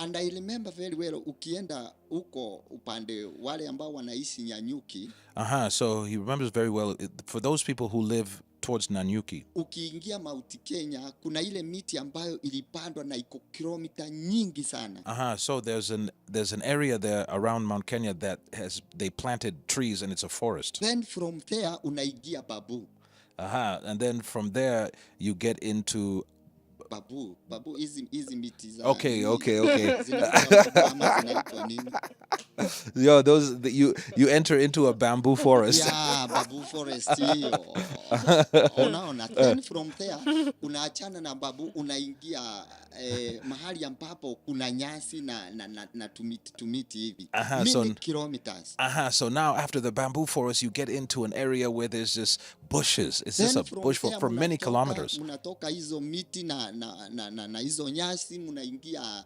And I remember very well, ukienda uko upande wale ambao wanaishi Nyanyuki. So he remembers very well. For those people who live towards Nanyuki. Ukiingia Mount Kenya, kuna ile miti ambayo ilipandwa na iko kilomita nyingi sana. So there's an area there around Mount Kenya that they planted trees and it's a forest. Then from there unaingia Babu. And then from there you get into Babu hizi miti za Okay. zinaitwa nini? Yo, you enter into a bamboo forest. Yeah, Babu forest hiyo. Unaona, then from there unaachana na Babu unaingia mahali ambapo kuna nyasi na tumiti hivi. Many kilometers. So now after the bamboo forest you get into an area where there's just bushes. It's just a bush for many kilometers. Munatoka hizo miti na hizo nyasi munaingia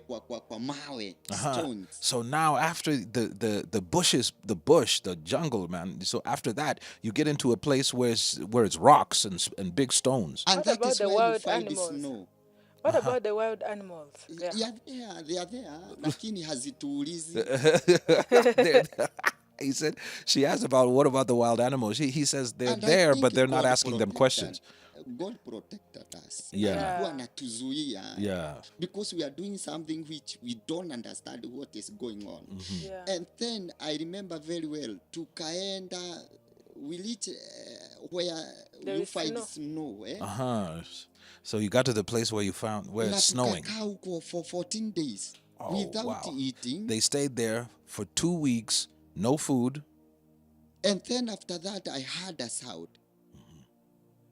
kwa mawe, stones. So now after the bushes, the jungle, man. So after that you get into a place where it's rocks and big stones. And that is where you find the snow. What about the wild animals? Yeah, they are there. Lakini hazituulizi. He said, she asked what about the wild animals? He says they're there, but they're not asking them questions. God protected us. Yeah. Because we are doing something which we don't understand what is going on. Mm-hmm. Yeah. And then I remember very well, tukaenda, we reached where you find snow. So you got to the place where it's snowing. For 14 days without eating. They stayed there for 2 weeks, no food. And then after that, I heard a sound.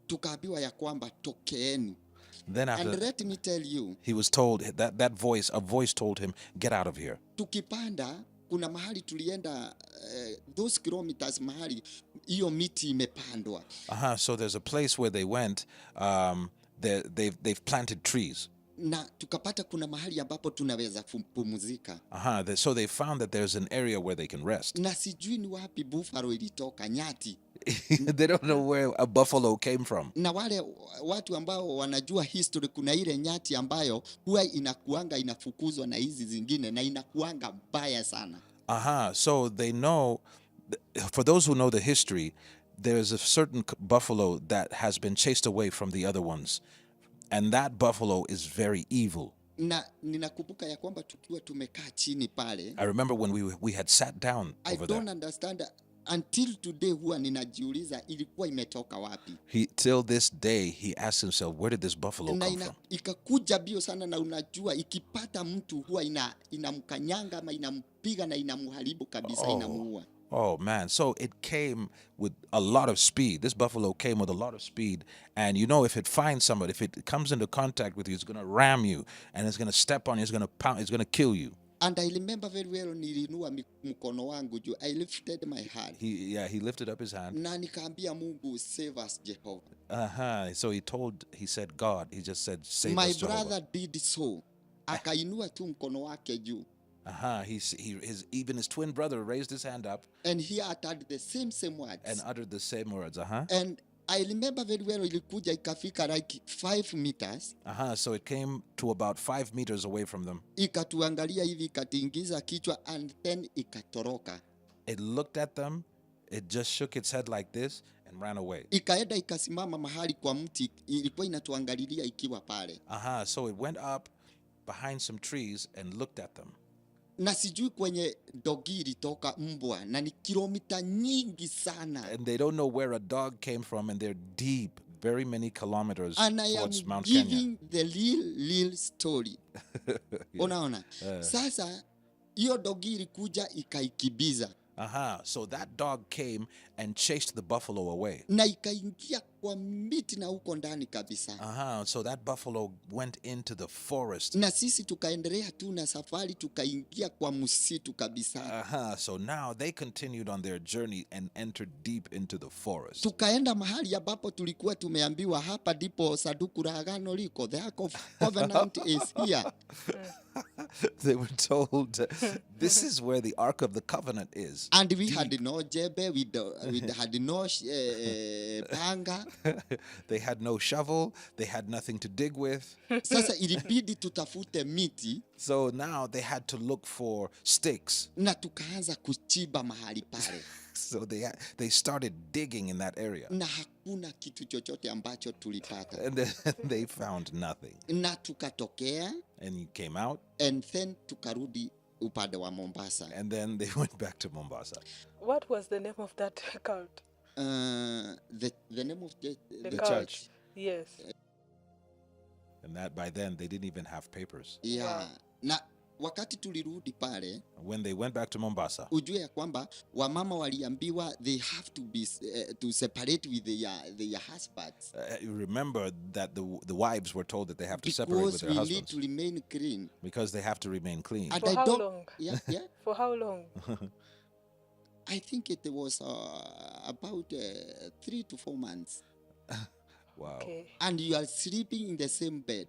Tukaambiwa ya kwamba tokeeni. Then after, and let me tell you, he was told a voice told him, get out of here. Tukipanda, kuna mahali tulienda those kilometers mahali hiyo miti imepandwa. So there's a place where they went, they've planted trees. Na tukapata kuna mahali ambapo tunaweza kupumzika. So they found that there's an area where they can rest. Na sijui ni wapi buffalo ilitoka, nyati. They don't know where a buffalo came from. Na wale watu ambao wanajua history, kuna ile nyati ambayo huwa inakuanga inafukuzwa na hizi zingine na inakuanga mbaya sana. So they know, for those who know the history, there's a certain buffalo that has been chased away from the other ones. And that buffalo is very evil. Na ninakumbuka ya kwamba tukiwa tumekaa chini pale. I remember when we had sat down over there. I don't understand until today huwa ninajiuliza ilikuwa imetoka wapi. Till this day he asks himself, where did this buffalo come from? Ikakuja bio sana, na unajua ikipata mtu huwa inamkanyanga ama inampiga na inamharibu kabisa, inamuua. Oh man, so it came with a lot of speed. This buffalo came with a lot of speed, and if it finds somebody, if it comes into contact with you, it's going to ram you and it's going to step on you, it's going to pound, it's going to kill you. And I remember very well, nilinua mkono wangu juu. I lifted my hand. He lifted up his hand. Na nikaambia Mungu, save us Jehovah. So he said God, he just said save my us Jehovah. My brother did so. Akainua tu mkono wake juu. Even his twin brother raised his hand up. And he uttered the same words. And uttered the same words. And I remember very well, ilikuja ikafika like 5 meters. So it came to about 5 meters away from them. Ikatuangalia hivi, ikatingiza kichwa, and then ikatoroka. It looked at them, it just shook its head like this and ran away. Ikaenda ikasimama mahali kwa mti, ilikuwa inatuangalilia ikiwa pale. So it went up behind some trees and looked at them. Na sijui kwenye dogi ilitoka mbwa, na ni kilomita nyingi sana. And they don't know where a dog came from, and they're deep, very many kilometers towards Mount Kenya. Kenya. And I am giving the real story. Unaona? Sasa, hiyo dogi ilikuja ikaikibiza. So that dog came and chased the buffalo away. Na ikaingia kwa miti na huko ndani kabisa. So that buffalo went into the forest. Na sisi tukaendelea tu na safari, tukaingia kwa msitu kabisa. So now they continued on their journey and entered deep into the forest. Tukaenda mahali ambapo tulikuwa tumeambiwa hapa ndipo sanduku la agano liko. The Ark of Covenant is here. they were told, this is where the Ark of the Covenant is. And we had no jebe, we had no panga. They had no shovel. They had nothing to dig with. Sasa ilibidi tutafute miti So now they had to look for sticks. na tukaanza kuchimba mahali pale, So they started digging in that area. na hakuna kitu chochote ambacho tulipata, And then they found nothing. na tukatokea, And he came out, and then tukarudi upande wa Mombasa. and then they went back to Mombasa. What was the name of that cult? The name of the The cult. church. Yes. And that by then they didn't even have papers. yeah. Wow. Na wakati tulirudi pale, When they went back to Mombasa, ujue ya kwamba wamama waliambiwa they have to be to separate with their husbands, you remember that the wives were told that they have to separate with because their we husbands need to remain clean. because they have to remain clean. And For I how don't, long? yeah, yeah. For how long? I think it was about 3 to 4 months. Wow. Okay. And you are sleeping in the same bed.